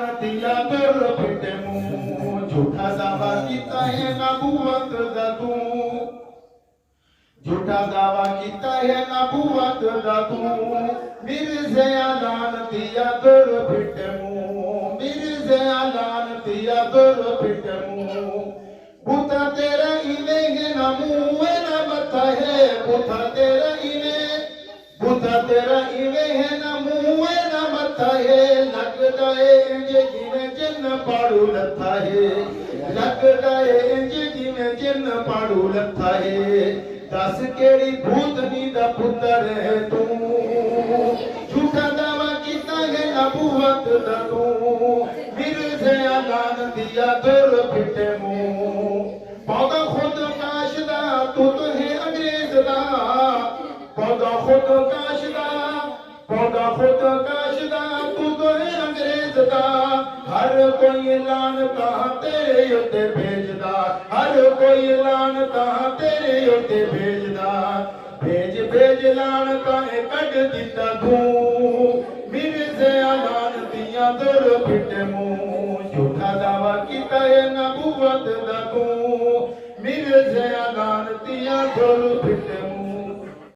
लानतिया दुर फिटे मुंह झूठा दावा कीता है नबूवत दा तू झूठा दावा कीता है नबूवत दा तू मिर्ज़ा लानतिया दुर फिटे मुंह मिर्ज़ा लानतिया दुर फिटे मुंह बुता तेरा इवे ना मुंह ना मथा है बुता तेरा इवे है ना मुंह ना मथा है लगदा है इंज जिवें जिन्न पाड़ू लथा है लगदा है इंज जिवें जिन्न पाड़ू लथा है दस केड़ी भूतनी दा पुत्र है तू झूठा दावा कीता है नबूवत दा तू मिर्ज़ा लानतिया दुर फिटे मुंह पौधा खुद काशदा तू तो है अंग्रेज दा पौधा खुद काशदा तू तो है अंग्रेज दा हर कोई लानता तेरे उत्ते भेजदा हर कोई लानता तेरे उत्ते भेजदा भेज लानता कट दिता तू मिर्ज़ा लानतिया दुर फिटे मुंह झूठा दावा कीता है नबूवत दा तू मिर्ज़ा लानतिया दुर